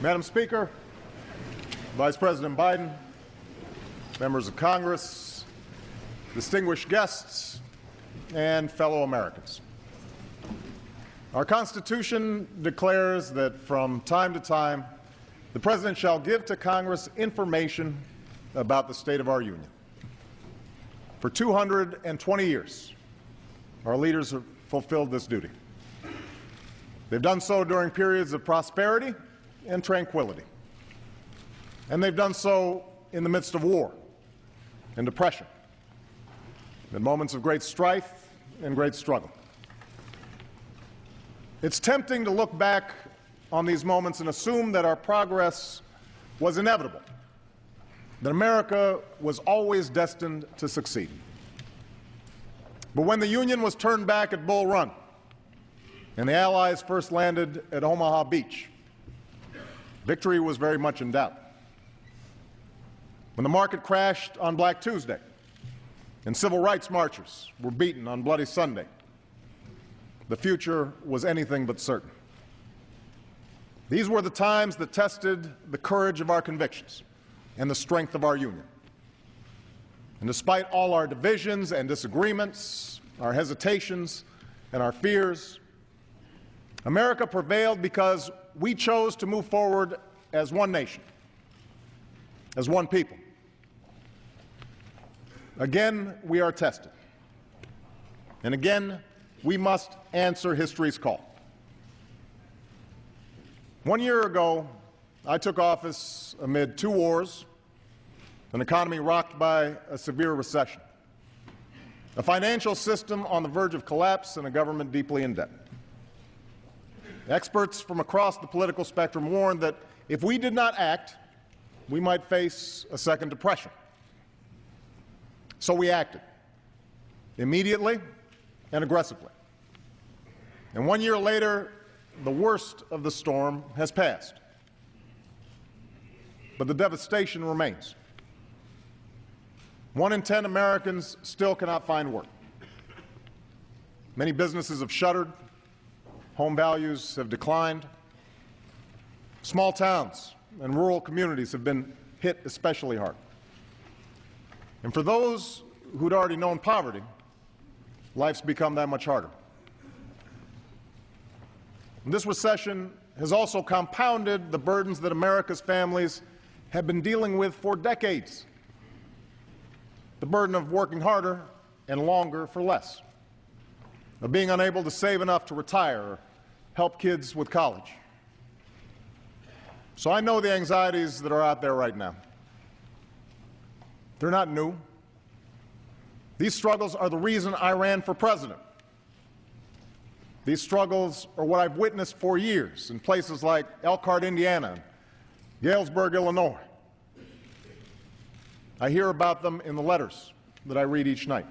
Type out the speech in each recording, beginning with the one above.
Madam Speaker, Vice President Biden, members of Congress, distinguished guests, and fellow Americans. Our Constitution declares that from time to time, the President shall give to Congress information about the state of our Union. For 220 years, our leaders have fulfilled this duty. They've done so during periods of prosperity and tranquility. And they've done so in the midst of war and depression, in moments of great strife and great struggle. It's tempting to look back on these moments and assume that our progress was inevitable, that America was always destined to succeed. But when the Union was turned back at Bull Run and the Allies first landed at Omaha Beach, victory was very much in doubt. When the market crashed on Black Tuesday and civil rights marchers were beaten on Bloody Sunday, the future was anything but certain. These were the times that tested the courage of our convictions and the strength of our Union. And despite all our divisions and disagreements, our hesitations and our fears, America prevailed because we chose to move forward as one nation, as one people. Again, we are tested. And again, we must answer history's call. 1 year ago, I took office amid 2 wars, an economy rocked by a severe recession, a financial system on the verge of collapse, and a government deeply in debt. Experts from across the political spectrum warned that if we did not act, we might face a second depression. So we acted, immediately and aggressively. And 1 year later, the worst of the storm has passed. But the devastation remains. 1 in 10 Americans still cannot find work. Many businesses have shuttered. Home values have declined. Small towns and rural communities have been hit especially hard. And for those who'd already known poverty, life's become that much harder. And this recession has also compounded the burdens that America's families have been dealing with for decades. The burden of working harder and longer for less, of being unable to save enough to retire or help kids with college. So I know the anxieties that are out there right now. They're not new. These struggles are the reason I ran for president. These struggles are what I've witnessed for years in places like Elkhart, Indiana, and Galesburg, Illinois. I hear about them in the letters that I read each night.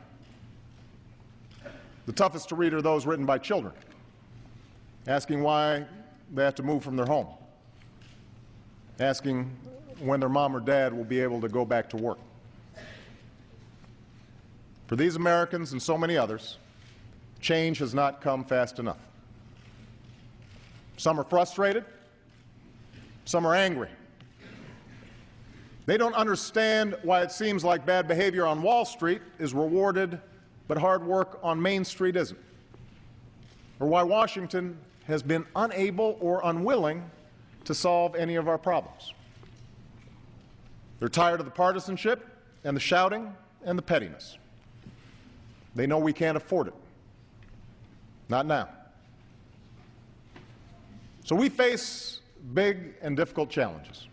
The toughest to read are those written by children, asking why they have to move from their home, asking when their mom or dad will be able to go back to work. For these Americans and so many others, change has not come fast enough. Some are frustrated, some are angry. They don't understand why it seems like bad behavior on Wall Street is rewarded, but hard work on Main Street isn't, or why Washington has been unable or unwilling to solve any of our problems. They're tired of the partisanship and the shouting and the pettiness. They know we can't afford it. Not now. So we face big and difficult challenges.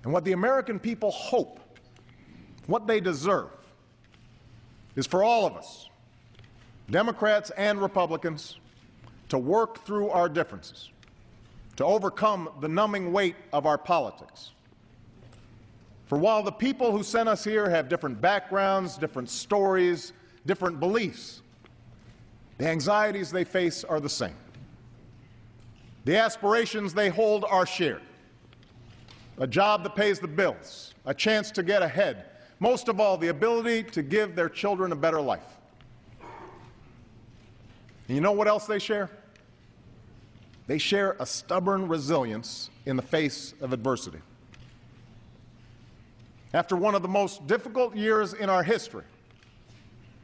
And what the American people hope, what they deserve, is for all of us, Democrats and Republicans, to work through our differences, to overcome the numbing weight of our politics. For while the people who sent us here have different backgrounds, different stories, different beliefs, the anxieties they face are the same. The aspirations they hold are shared. A job that pays the bills, a chance to get ahead, most of all, the ability to give their children a better life. And you know what else they share? They share a stubborn resilience in the face of adversity. After one of the most difficult years in our history,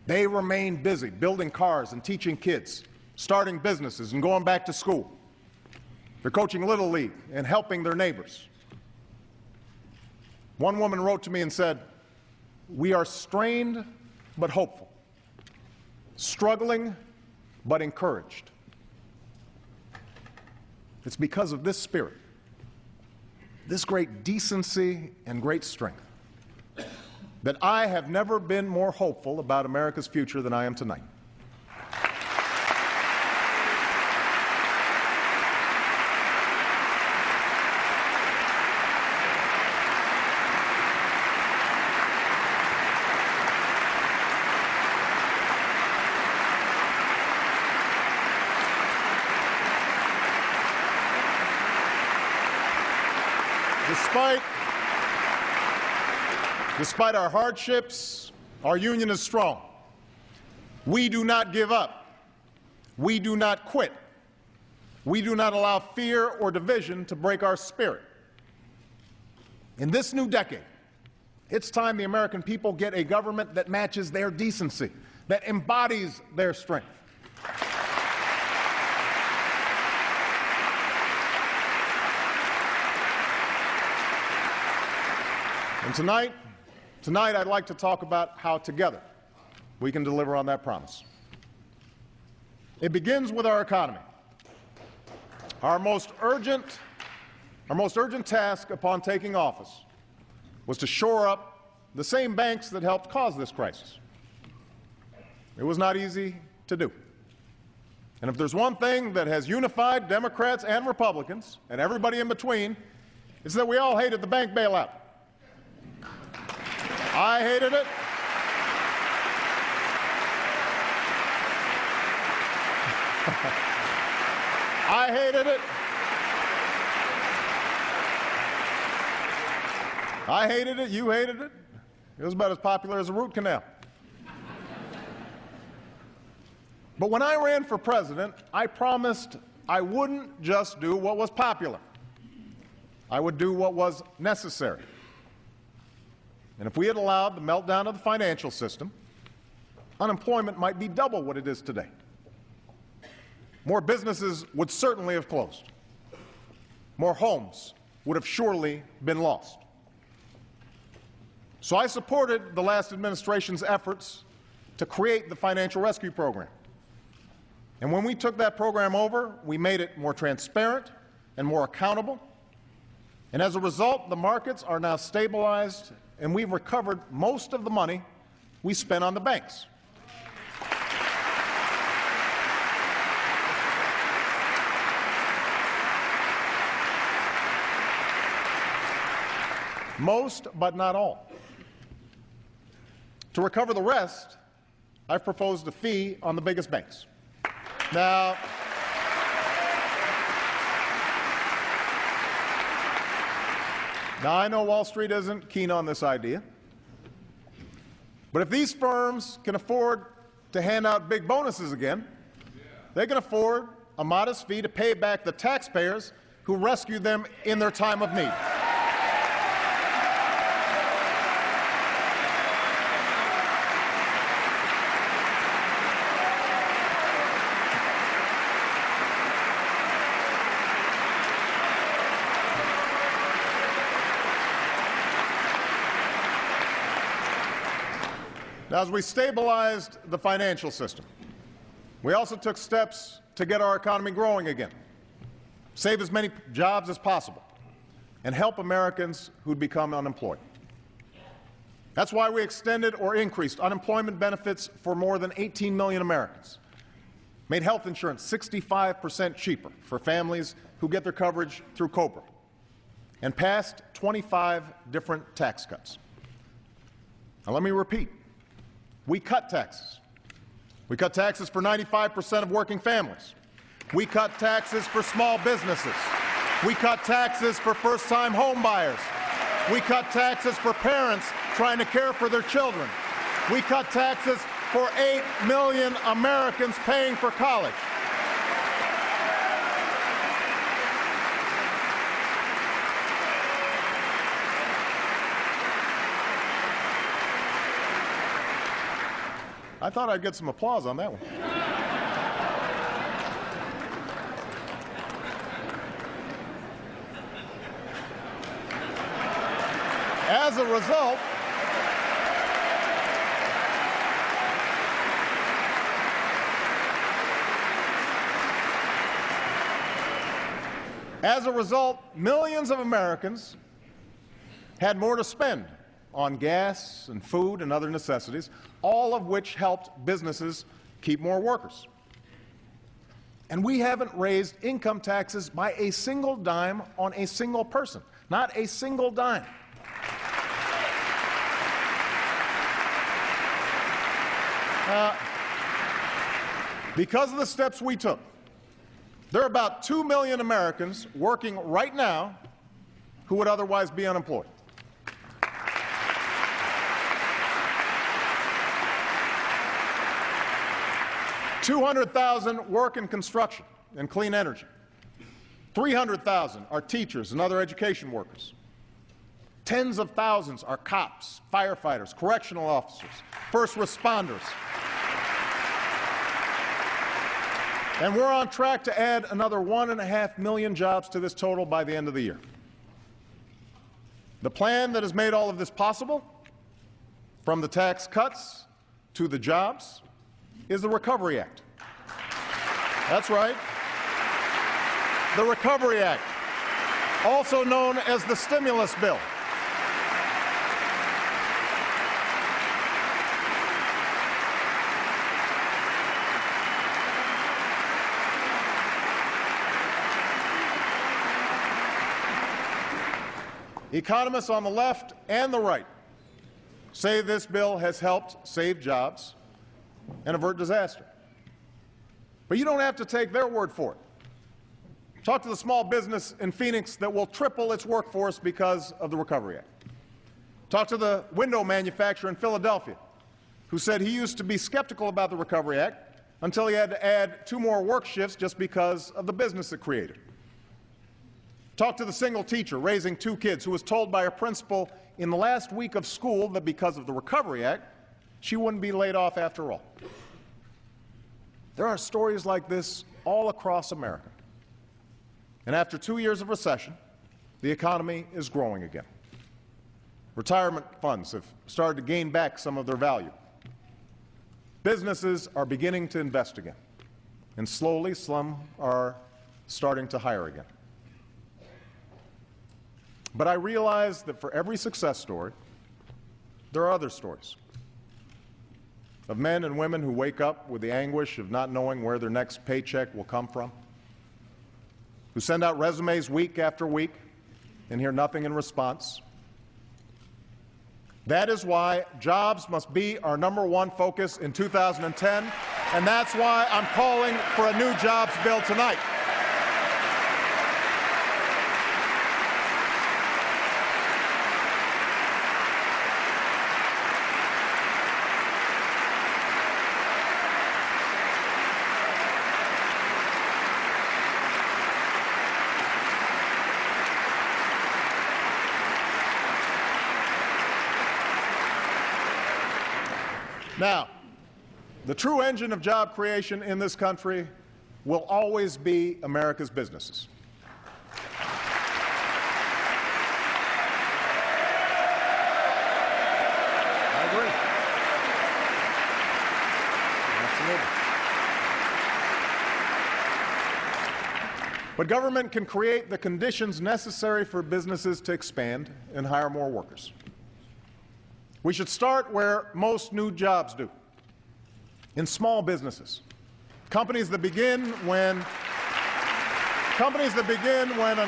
they remain busy building cars and teaching kids, starting businesses and going back to school. They're coaching Little League and helping their neighbors. One woman wrote to me and said, "We are strained but hopeful, struggling but encouraged." It's because of this spirit, this great decency and great strength, that I have never been more hopeful about America's future than I am tonight. Despite our hardships, our union is strong. We do not give up. We do not quit. We do not allow fear or division to break our spirit. In this new decade, it's time the American people get a government that matches their decency, that embodies their strength. And tonight I'd like to talk about how together we can deliver on that promise. It begins with our economy. Our most urgent task upon taking office was to shore up the same banks that helped cause this crisis. It was not easy to do. And if there's one thing that has unified Democrats and Republicans and everybody in between, it's that we all hated the bank bailout. I hated it. I hated it. I hated it. You hated it. It was about as popular as a root canal. But when I ran for president, I promised I wouldn't just do what was popular. I would do what was necessary. And if we had allowed the meltdown of the financial system, unemployment might be double what it is today. More businesses would certainly have closed. More homes would have surely been lost. So I supported the last administration's efforts to create the Financial Rescue Program. And when we took that program over, we made it more transparent and more accountable. And as a result, the markets are now stabilized, and we've recovered most of the money we spent on the banks. Most, but not all. To recover the rest, I've proposed a fee on the biggest banks. Now, I know Wall Street isn't keen on this idea, but if these firms can afford to hand out big bonuses again, they can afford a modest fee to pay back the taxpayers who rescued them in their time of need. Now, as we stabilized the financial system, we also took steps to get our economy growing again, save as many jobs as possible, and help Americans who'd become unemployed. That's why we extended or increased unemployment benefits for more than 18 million Americans, made health insurance 65% cheaper for families who get their coverage through COBRA, and passed 25 different tax cuts. Now, let me repeat. We cut taxes. We cut taxes for 95% of working families. We cut taxes for small businesses. We cut taxes for first-time home buyers. We cut taxes for parents trying to care for their children. We cut taxes for 8 million Americans paying for college. I thought I'd get some applause on that one. As a result, millions of Americans had more to spend on gas and food and other necessities, all of which helped businesses keep more workers. And we haven't raised income taxes by a single dime on a single person, not a single dime. Because of the steps we took, there are about 2 million Americans working right now who would otherwise be unemployed. 200,000 work in construction and clean energy. 300,000 are teachers and other education workers. Tens of thousands are cops, firefighters, correctional officers, first responders. And we're on track to add another 1.5 million jobs to this total by the end of the year. The plan that has made all of this possible, from the tax cuts to the jobs, is the Recovery Act. That's right. The Recovery Act, also known as the stimulus bill. Economists on the left and the right say this bill has helped save jobs and avert disaster. But you don't have to take their word for it. Talk to the small business in Phoenix that will triple its workforce because of the Recovery Act. Talk to the window manufacturer in Philadelphia who said he used to be skeptical about the Recovery Act until he had to add 2 more work shifts just because of the business it created. Talk to the single teacher raising 2 kids who was told by her principal in the last week of school that because of the Recovery Act, she wouldn't be laid off after all. There are stories like this all across America. And after 2 years of recession, the economy is growing again. Retirement funds have started to gain back some of their value. Businesses are beginning to invest again. And slowly, some are starting to hire again. But I realize that for every success story, there are other stories of men and women who wake up with the anguish of not knowing where their next paycheck will come from, who send out resumes week after week and hear nothing in response. That is why jobs must be our #1 focus in 2010, and that's why I'm calling for a new jobs bill tonight. Now, the true engine of job creation in this country will always be America's businesses. I agree. Absolutely. But government can create the conditions necessary for businesses to expand and hire more workers. We should start where most new jobs do, in small businesses. Companies that begin when an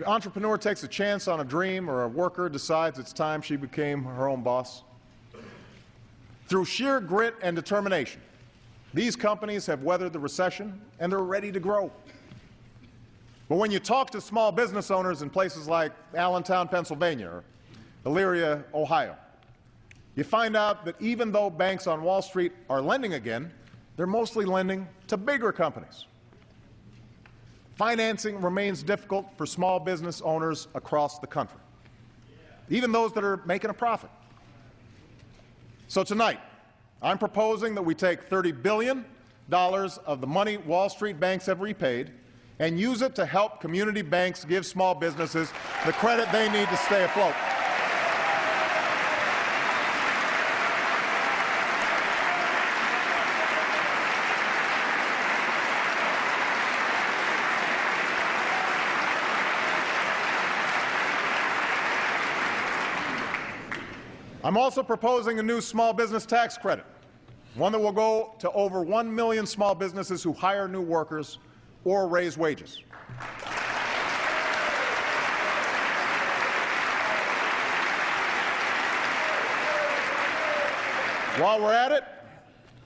entrepreneur takes a chance on a dream or a worker decides it's time she became her own boss. Through sheer grit and determination, these companies have weathered the recession and they're ready to grow. But when you talk to small business owners in places like Allentown, Pennsylvania, or Elyria, Ohio, you find out that even though banks on Wall Street are lending again, they're mostly lending to bigger companies. Financing remains difficult for small business owners across the country, even those that are making a profit. So tonight, I'm proposing that we take $30 billion of the money Wall Street banks have repaid and use it to help community banks give small businesses the credit they need to stay afloat. I'm also proposing a new small business tax credit, one that will go to over 1 million small businesses who hire new workers or raise wages. While we're at it,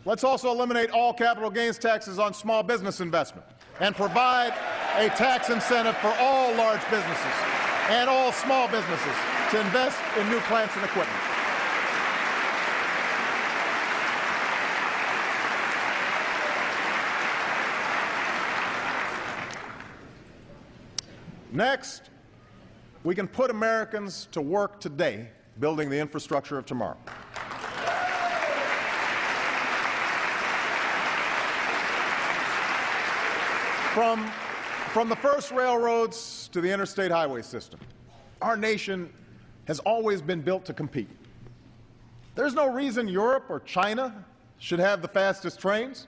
let's also eliminate all capital gains taxes on small business investment and provide a tax incentive for all large businesses and all small businesses to invest in new plants and equipment. Next, we can put Americans to work today building the infrastructure of tomorrow. From the first railroads to the interstate highway system, our nation has always been built to compete. There's no reason Europe or China should have the fastest trains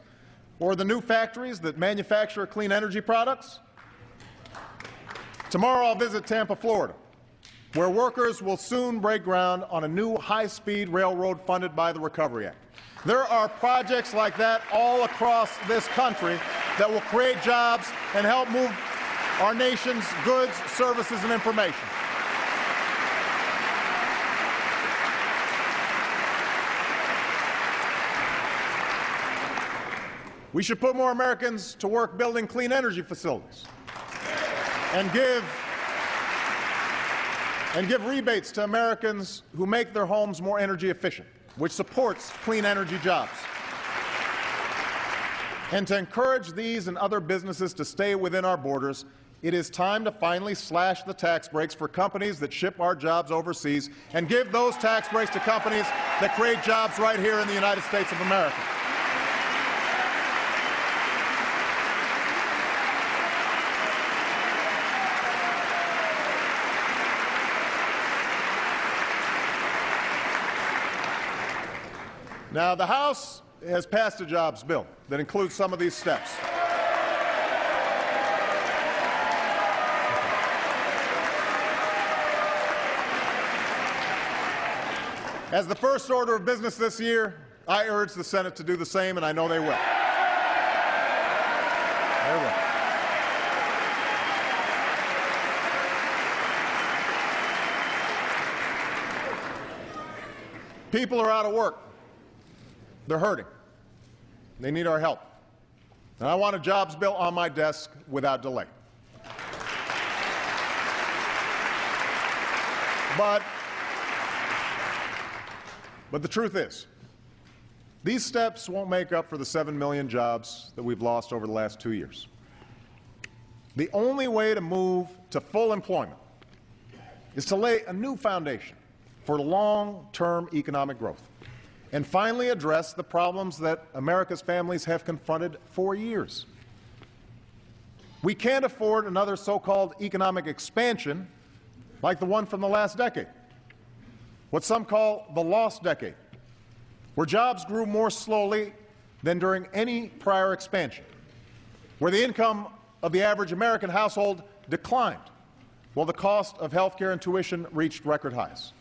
or the new factories that manufacture clean energy products. Tomorrow I'll visit Tampa, Florida, where workers will soon break ground on a new high-speed railroad funded by the Recovery Act. There are projects like that all across this country that will create jobs and help move our nation's goods, services, and information. We should put more Americans to work building clean energy facilities and give rebates to Americans who make their homes more energy efficient, which supports clean energy jobs. And to encourage these and other businesses to stay within our borders, it is time to finally slash the tax breaks for companies that ship our jobs overseas and give those tax breaks to companies that create jobs right here in the United States of America. Now, the House has passed a jobs bill that includes some of these steps. As the first order of business this year, I urge the Senate to do the same, and I know they will. They will. People are out of work. They're hurting. They need our help. And I want a jobs bill on my desk without delay. But the truth is, these steps won't make up for the 7 million jobs that we've lost over the last 2 years. The only way to move to full employment is to lay a new foundation for long-term economic growth and finally address the problems that America's families have confronted for years. We can't afford another so-called economic expansion like the one from the last decade, what some call the lost decade, where jobs grew more slowly than during any prior expansion, where the income of the average American household declined while the cost of health care and tuition reached record highs,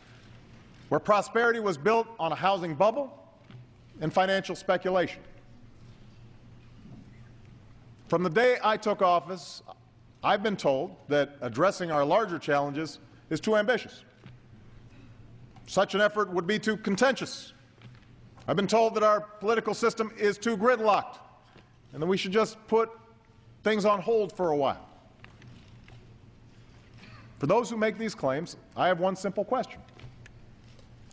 where prosperity was built on a housing bubble and financial speculation. From the day I took office, I've been told that addressing our larger challenges is too ambitious. Such an effort would be too contentious. I've been told that our political system is too gridlocked and that we should just put things on hold for a while. For those who make these claims, I have one simple question.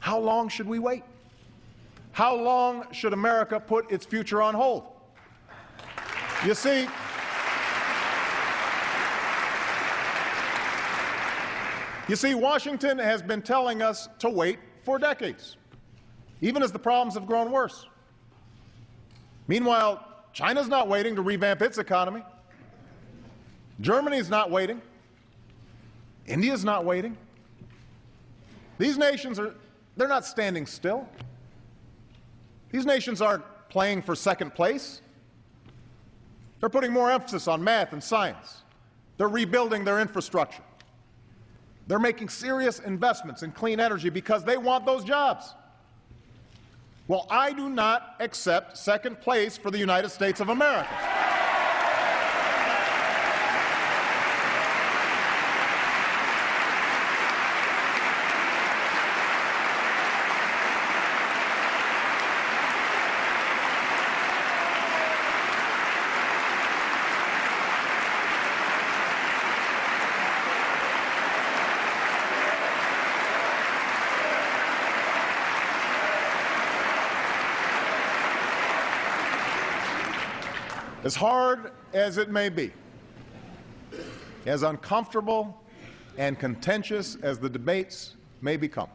How long should we wait? How long should America put its future on hold? You see, Washington has been telling us to wait for decades. even as the problems have grown worse. Meanwhile, China's not waiting to revamp its economy. Germany's not waiting. India's not waiting. These nations they're not standing still. These nations aren't playing for second place. They're putting more emphasis on math and science. They're rebuilding their infrastructure. They're making serious investments in clean energy because they want those jobs. Well, I do not accept second place for the United States of America. As hard as it may be, as uncomfortable and contentious as the debates may become,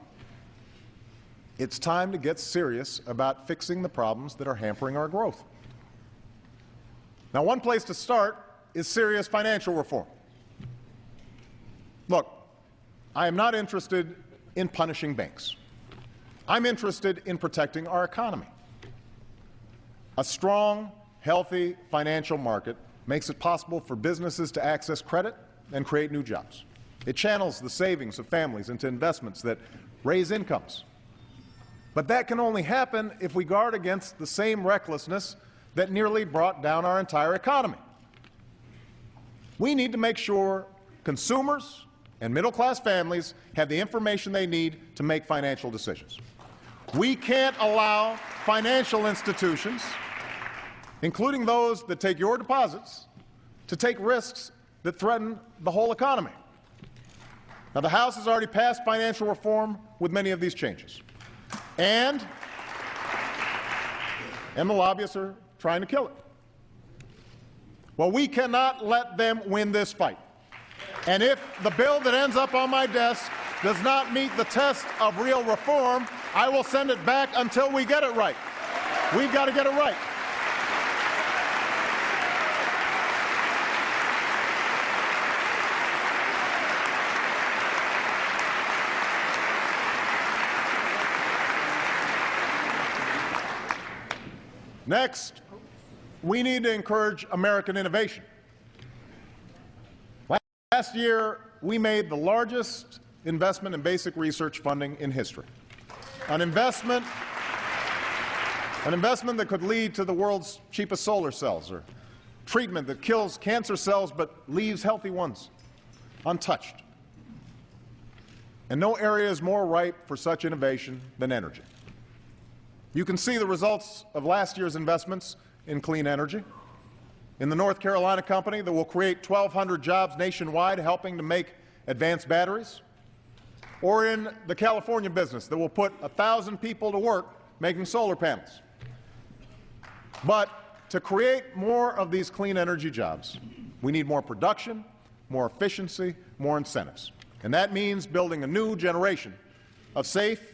it's time to get serious about fixing the problems that are hampering our growth. Now, one place to start is serious financial reform. Look, I am not interested in punishing banks. I'm interested in protecting our economy. A strong, healthy financial market makes it possible for businesses to access credit and create new jobs. It channels the savings of families into investments that raise incomes. But that can only happen if we guard against the same recklessness that nearly brought down our entire economy. We need to make sure consumers and middle-class families have the information they need to make financial decisions. We can't allow financial institutions, including those that take your deposits, to take risks that threaten the whole economy. Now, the House has already passed financial reform with many of these changes. And the lobbyists are trying to kill it. Well, we cannot let them win this fight. And if the bill that ends up on my desk does not meet the test of real reform, I will send it back until we get it right. We've got to get it right. Next, we need to encourage American innovation. Last year, we made the largest investment in basic research funding in history. An investment that could lead to the world's cheapest solar cells, or treatment that kills cancer cells but leaves healthy ones untouched. And no area is more ripe for such innovation than energy. You can see the results of last year's investments in clean energy. In the North Carolina company that will create 1,200 jobs nationwide helping to make advanced batteries, or in the California business that will put 1,000 people to work making solar panels. But to create more of these clean energy jobs, we need more production, more efficiency, more incentives. And that means building a new generation of safe,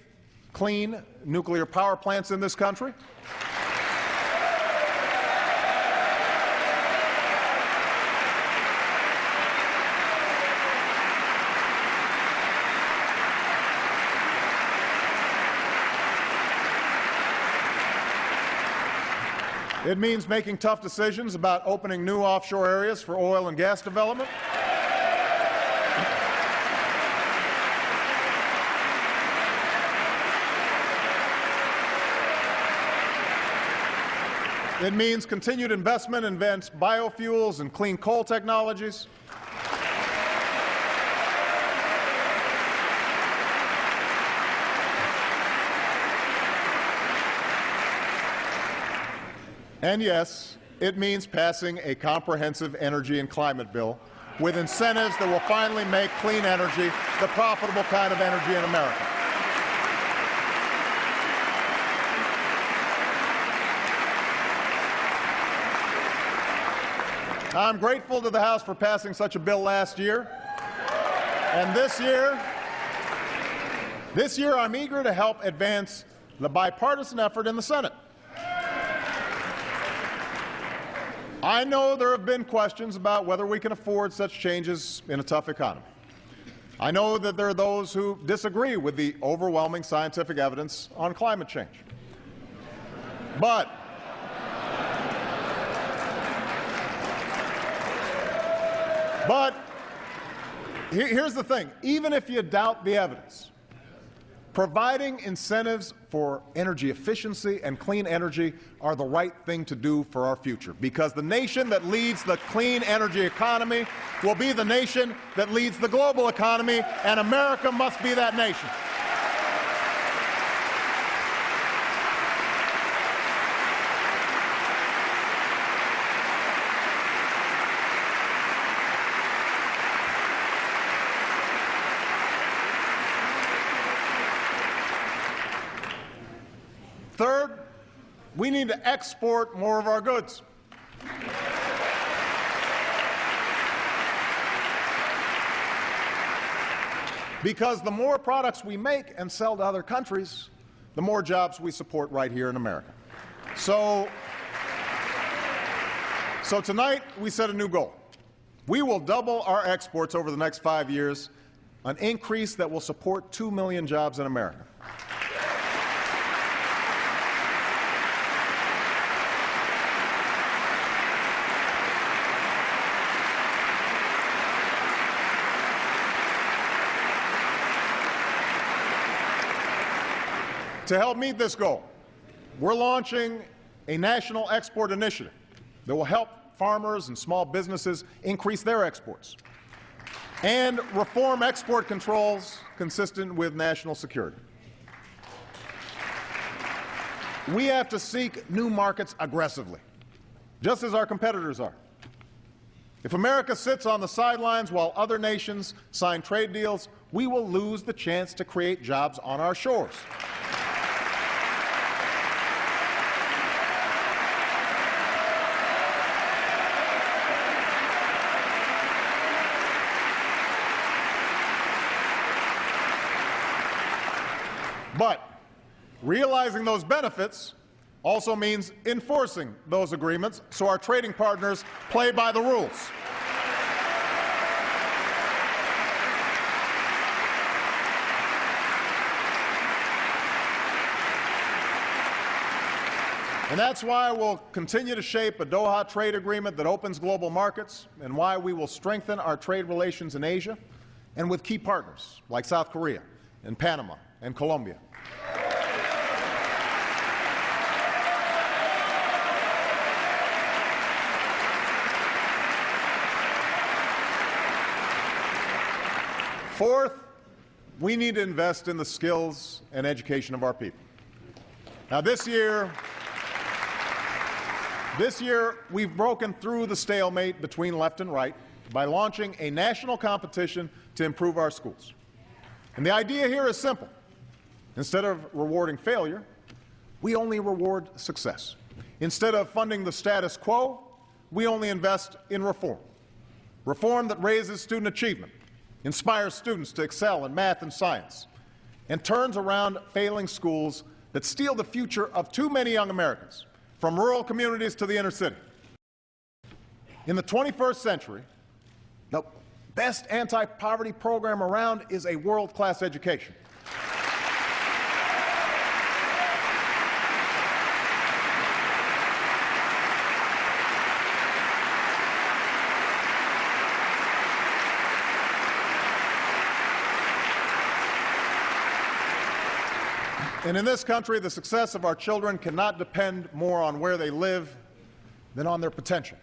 clean nuclear power plants in this country. It means making tough decisions about opening new offshore areas for oil and gas development. It means continued investment in advanced biofuels and clean coal technologies. And yes, it means passing a comprehensive energy and climate bill with incentives that will finally make clean energy the profitable kind of energy in America. I'm grateful to the House for passing such a bill last year. And this year I'm eager to help advance the bipartisan effort in the Senate. I know there have been questions about whether we can afford such changes in a tough economy. I know that there are those who disagree with the overwhelming scientific evidence on climate change. But here's the thing. Even if you doubt the evidence, providing incentives for energy efficiency and clean energy are the right thing to do for our future, because the nation that leads the clean energy economy will be the nation that leads the global economy, and America must be that nation. Third, we need to export more of our goods. Because the more products we make and sell to other countries, the more jobs we support right here in America. So tonight we set a new goal. We will double our exports over the next 5 years, an increase that will support 2 million jobs in America. To help meet this goal, we're launching a national export initiative that will help farmers and small businesses increase their exports and reform export controls consistent with national security. We have to seek new markets aggressively, just as our competitors are. If America sits on the sidelines while other nations sign trade deals, we will lose the chance to create jobs on our shores. But realizing those benefits also means enforcing those agreements so our trading partners play by the rules. And that's why we'll continue to shape a Doha trade agreement that opens global markets, and why we will strengthen our trade relations in Asia and with key partners like South Korea and Panama and Colombia. Fourth, we need to invest in the skills and education of our people. Now, this year we've broken through the stalemate between left and right by launching a national competition to improve our schools. And the idea here is simple. Instead of rewarding failure, we only reward success. Instead of funding the status quo, we only invest in reform. Reform that raises student achievement, inspires students to excel in math and science, and turns around failing schools that steal the future of too many young Americans, from rural communities to the inner city. In the 21st century, the best anti-poverty program around is a world-class education. And in this country, the success of our children cannot depend more on where they live than on their potential.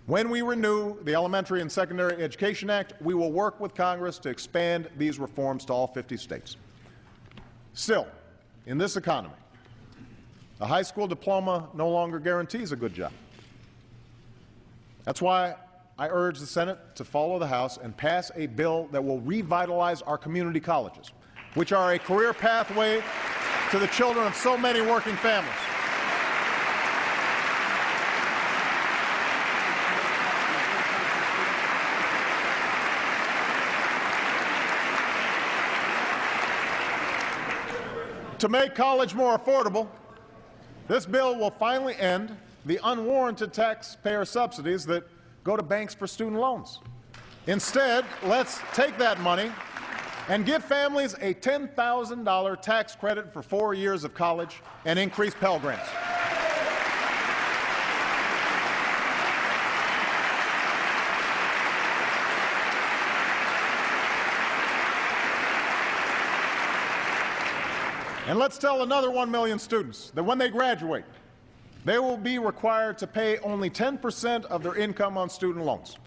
When we renew the Elementary and Secondary Education Act, we will work with Congress to expand these reforms to all 50 states. Still, in this economy, a high school diploma no longer guarantees a good job. That's why I urge the Senate to follow the House and pass a bill that will revitalize our community colleges, which are a career pathway to the children of so many working families. To make college more affordable, this bill will finally end the unwarranted taxpayer subsidies that go to banks for student loans. Instead, let's take that money and give families a $10,000 tax credit for 4 years of college and increase Pell Grants. And let's tell another 1 million students that when they graduate, they will be required to pay only 10% of their income on student loans.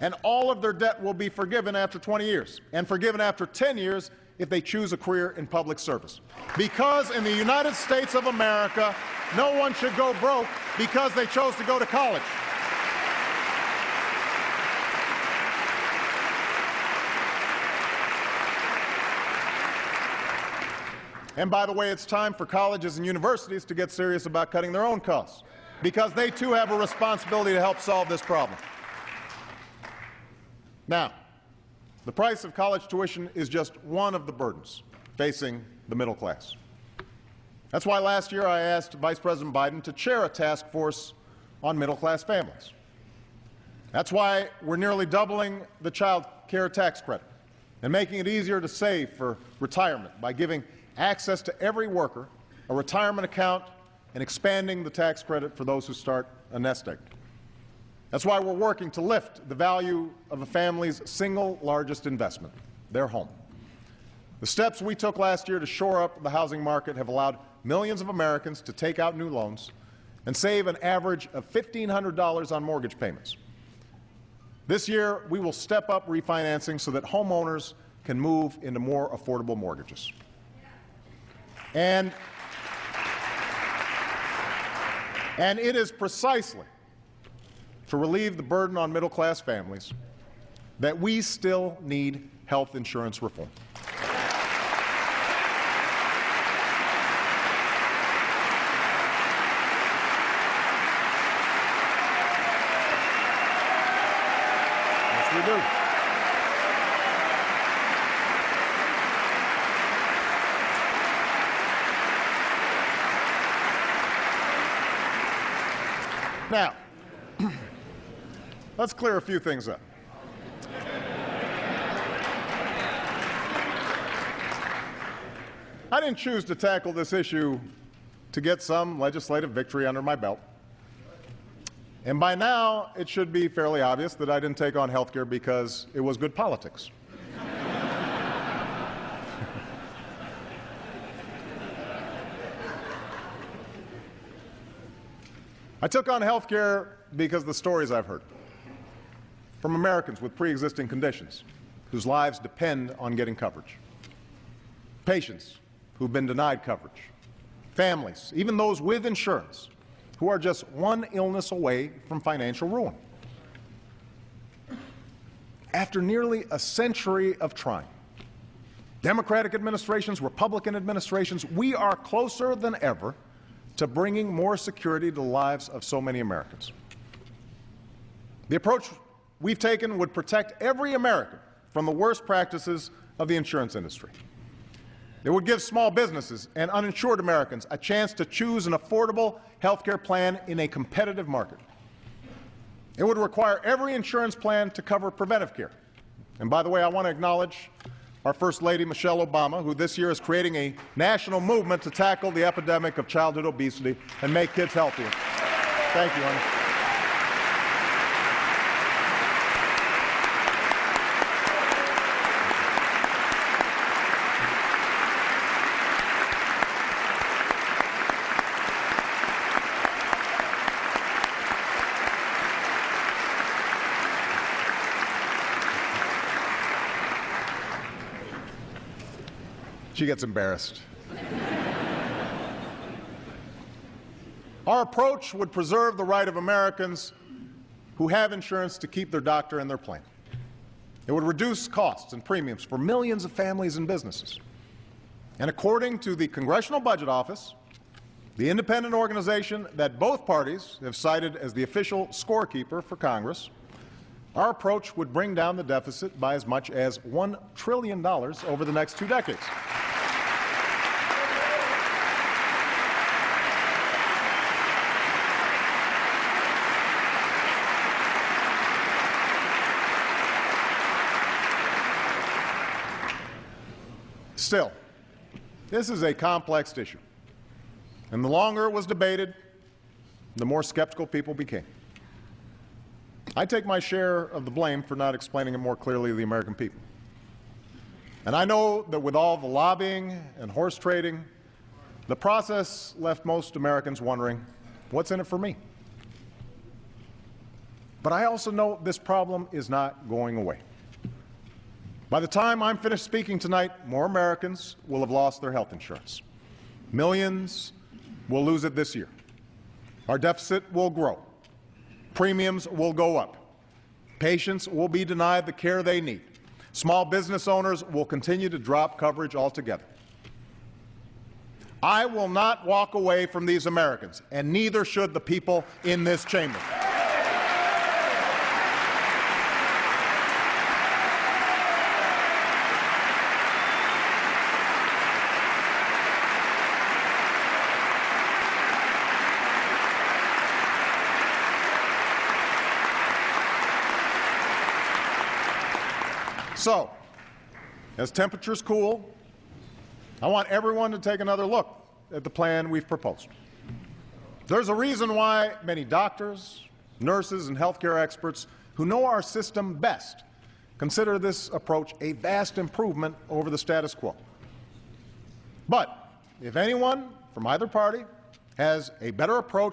And all of their debt will be forgiven after 20 years, and forgiven after 10 years if they choose a career in public service. Because in the United States of America, no one should go broke because they chose to go to college. And by the way, it's time for colleges and universities to get serious about cutting their own costs, because they too have a responsibility to help solve this problem. Now, the price of college tuition is just one of the burdens facing the middle class. That's why last year I asked Vice President Biden to chair a task force on middle-class families. That's why we're nearly doubling the child care tax credit and making it easier to save for retirement by giving access to every worker, a retirement account, and expanding the tax credit for those who start a nest egg. That's why we're working to lift the value of a family's single largest investment, their home. The steps we took last year to shore up the housing market have allowed millions of Americans to take out new loans and save an average of $1,500 on mortgage payments. This year, we will step up refinancing so that homeowners can move into more affordable mortgages. And it is precisely to relieve the burden on middle-class families that we still need health insurance reform. Yes, we do. Now, let's clear a few things up. I didn't choose to tackle this issue to get some legislative victory under my belt. And by now, it should be fairly obvious that I didn't take on health care because it was good politics. I took on health care because of the stories I've heard from Americans with pre-existing conditions whose lives depend on getting coverage, patients who've been denied coverage, families, even those with insurance, who are just one illness away from financial ruin. After nearly a century of trying, Democratic administrations, Republican administrations, we are closer than ever to bringing more security to the lives of so many Americans. The approach we've taken would protect every American from the worst practices of the insurance industry. It would give small businesses and uninsured Americans a chance to choose an affordable health care plan in a competitive market. It would require every insurance plan to cover preventive care. And by the way, I want to acknowledge our First Lady, Michelle Obama, who this year is creating a national movement to tackle the epidemic of childhood obesity and make kids healthier. Thank you, honey. She gets embarrassed. Our approach would preserve the right of Americans who have insurance to keep their doctor and their plan. It would reduce costs and premiums for millions of families and businesses. And according to the Congressional Budget Office, the independent organization that both parties have cited as the official scorekeeper for Congress, our approach would bring down the deficit by as much as $1 trillion over the next 2 decades. Still, this is a complex issue, and the longer it was debated, the more skeptical people became. I take my share of the blame for not explaining it more clearly to the American people. And I know that with all the lobbying and horse trading, the process left most Americans wondering, what's in it for me? But I also know this problem is not going away. By the time I'm finished speaking tonight, more Americans will have lost their health insurance. Millions will lose it this year. Our deficit will grow. Premiums will go up. Patients will be denied the care they need. Small business owners will continue to drop coverage altogether. I will not walk away from these Americans, and neither should the people in this chamber. So, as temperatures cool, I want everyone to take another look at the plan we've proposed. There's a reason why many doctors, nurses, and healthcare experts who know our system best consider this approach a vast improvement over the status quo. But if anyone from either party has a better approach